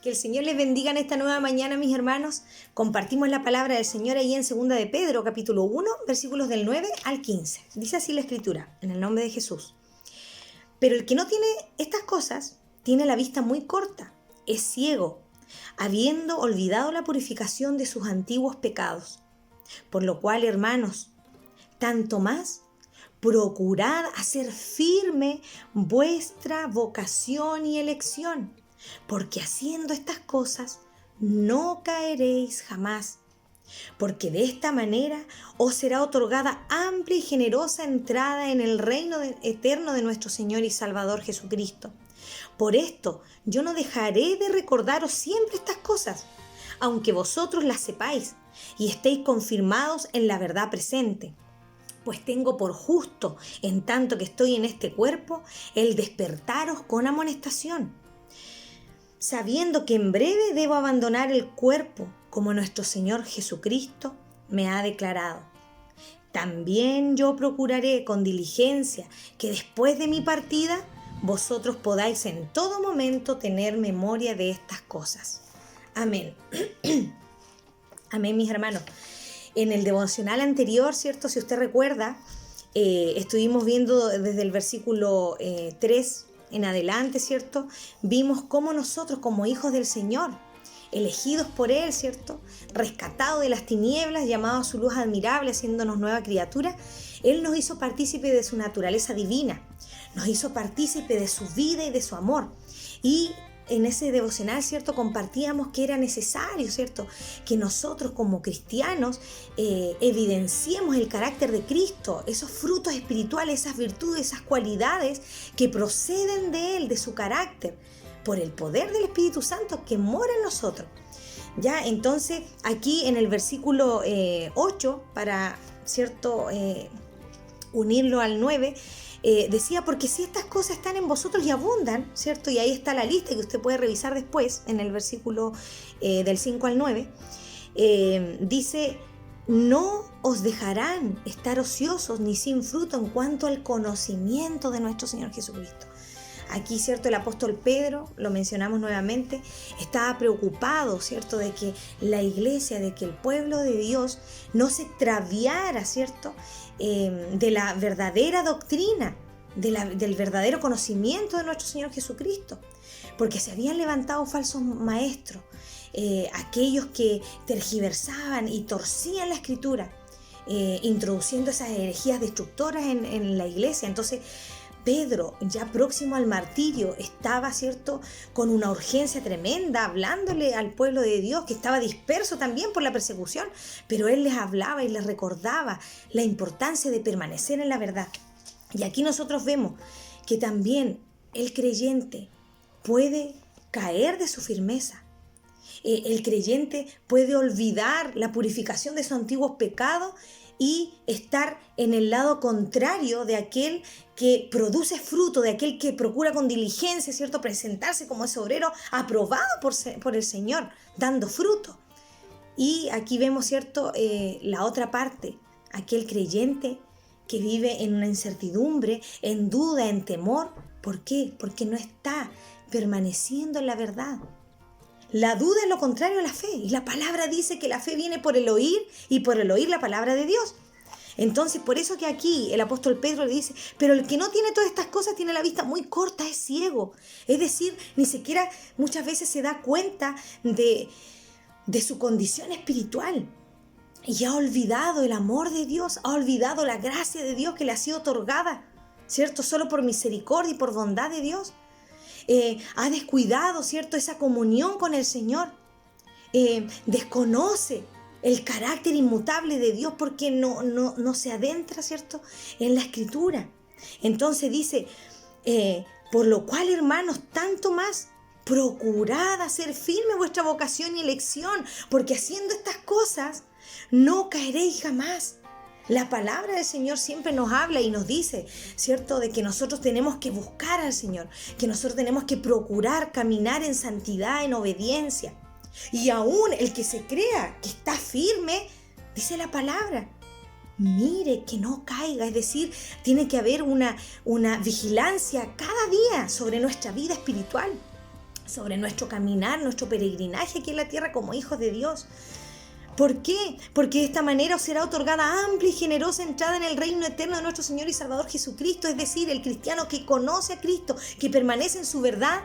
Que el Señor les bendiga en esta nueva mañana, mis hermanos. Compartimos la palabra del Señor ahí en 2 de Pedro, capítulo 1, versículos del 9 al 15. Dice así la Escritura, en el nombre de Jesús. Pero el que no tiene estas cosas, tiene la vista muy corta, es ciego, habiendo olvidado la purificación de sus antiguos pecados. Por lo cual, hermanos, tanto más, procurad hacer firme vuestra vocación y elección, porque haciendo estas cosas no caeréis jamás, porque de esta manera os será otorgada amplia y generosa entrada en el reino eterno de nuestro Señor y Salvador Jesucristo. Por esto yo no dejaré de recordaros siempre estas cosas, aunque vosotros las sepáis y estéis confirmados en la verdad presente. Pues tengo por justo, en tanto que estoy en este cuerpo, el despertaros con amonestación, sabiendo que en breve debo abandonar el cuerpo, como nuestro Señor Jesucristo me ha declarado. También yo procuraré con diligencia que después de mi partida, vosotros podáis en todo momento tener memoria de estas cosas. Amén. Amén, mis hermanos. En el devocional anterior, ¿cierto? Si usted recuerda, estuvimos viendo desde el versículo 3 en adelante, ¿cierto? Vimos cómo nosotros, como hijos del Señor, elegidos por Él, ¿cierto? Rescatados de las tinieblas, llamados a su luz admirable, haciéndonos nueva criatura, Él nos hizo partícipe de su naturaleza divina, nos hizo partícipe de su vida y de su amor. Y en ese devocional, ¿cierto?, compartíamos que era necesario, ¿cierto?, que nosotros como cristianos evidenciemos el carácter de Cristo, esos frutos espirituales, esas virtudes, esas cualidades que proceden de Él, de su carácter, por el poder del Espíritu Santo que mora en nosotros. Ya, entonces, aquí en el versículo 8, para, ¿cierto?, unirlo al 9, decía, porque si estas cosas están en vosotros y abundan, ¿cierto? Y ahí está la lista que usted puede revisar después, en el versículo del 5 al 9, dice, no os dejarán estar ociosos ni sin fruto en cuanto al conocimiento de nuestro Señor Jesucristo. Aquí, ¿cierto? El apóstol Pedro, lo mencionamos nuevamente, estaba preocupado, ¿cierto?, de que la iglesia, de que el pueblo de Dios no se extraviara, ¿cierto?, de la verdadera doctrina, del verdadero conocimiento de nuestro Señor Jesucristo, porque se habían levantado falsos maestros, aquellos que tergiversaban y torcían la Escritura, introduciendo esas herejías destructoras en la iglesia. Entonces, Pedro, ya próximo al martirio, estaba, ¿cierto?, con una urgencia tremenda, hablándole al pueblo de Dios, que estaba disperso también por la persecución, pero él les hablaba y les recordaba la importancia de permanecer en la verdad. Y aquí nosotros vemos que también el creyente puede caer de su firmeza. El creyente puede olvidar la purificación de sus antiguos pecados y estar en el lado contrario de aquel que produce fruto, de aquel que procura con diligencia, ¿cierto?, presentarse como ese obrero aprobado por el Señor, dando fruto. Y aquí vemos, ¿cierto?, la otra parte, aquel creyente que vive en una incertidumbre, en duda, en temor. ¿Por qué? Porque no está permaneciendo en la verdad. La duda es lo contrario a la fe, y la palabra dice que la fe viene por el oír y por el oír la palabra de Dios. Entonces, por eso que aquí el apóstol Pedro le dice, pero el que no tiene todas estas cosas tiene la vista muy corta, es ciego. Es decir, ni siquiera muchas veces se da cuenta de su condición espiritual. Y ha olvidado el amor de Dios, ha olvidado la gracia de Dios que le ha sido otorgada, ¿cierto?, solo por misericordia y por bondad de Dios. Ha descuidado, ¿cierto?, esa comunión con el Señor. Desconoce el carácter inmutable de Dios porque no se adentra, ¿cierto?, en la Escritura. Entonces dice, por lo cual, hermanos, tanto más, procurad hacer firme vuestra vocación y elección, porque haciendo estas cosas no caeréis jamás. La palabra del Señor siempre nos habla y nos dice, ¿cierto?, de que nosotros tenemos que buscar al Señor, que nosotros tenemos que procurar caminar en santidad, en obediencia. Y aún el que se crea que está firme, dice la palabra, mire que no caiga. Es decir, tiene que haber una vigilancia cada día sobre nuestra vida espiritual. sobre nuestro caminar, nuestro peregrinaje aquí en la tierra como hijos de Dios. ¿Por qué? Porque de esta manera os será otorgada amplia y generosa entrada en el reino eterno de nuestro Señor y Salvador Jesucristo. Es decir, el cristiano que conoce a Cristo, que permanece en su verdad,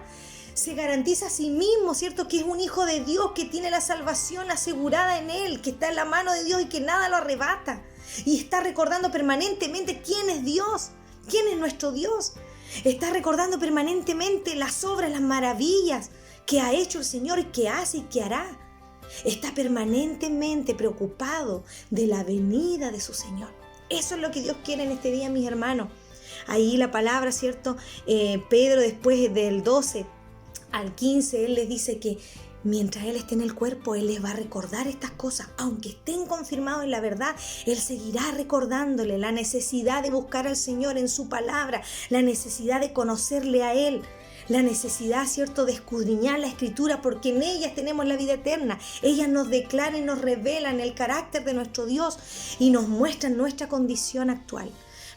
se garantiza a sí mismo, ¿cierto? Que es un hijo de Dios, que tiene la salvación asegurada en él, que está en la mano de Dios y que nada lo arrebata. Y está recordando permanentemente quién es Dios, quién es nuestro Dios. Está recordando permanentemente las obras, las maravillas que ha hecho el Señor, que hace y que hará. Está permanentemente preocupado de la venida de su Señor. Eso es lo que Dios quiere en este día, mis hermanos. Ahí la palabra, ¿cierto? Pedro, después del 12 al 15, él les dice que mientras Él esté en el cuerpo, Él les va a recordar estas cosas. Aunque estén confirmados en la verdad, Él seguirá recordándole la necesidad de buscar al Señor en su palabra, la necesidad de conocerle a Él, la necesidad, ¿cierto?, de escudriñar la Escritura, porque en ellas tenemos la vida eterna. Ellas nos declaran y nos revelan el carácter de nuestro Dios y nos muestran nuestra condición actual.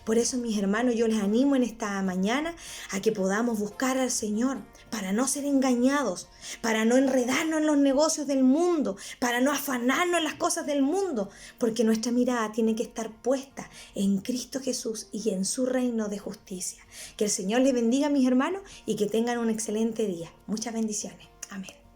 Por eso, mis hermanos, yo les animo en esta mañana a que podamos buscar al Señor para no ser engañados, para no enredarnos en los negocios del mundo, para no afanarnos en las cosas del mundo, porque nuestra mirada tiene que estar puesta en Cristo Jesús y en su reino de justicia. Que el Señor les bendiga, mis hermanos, y que tengan un excelente día. Muchas bendiciones. Amén.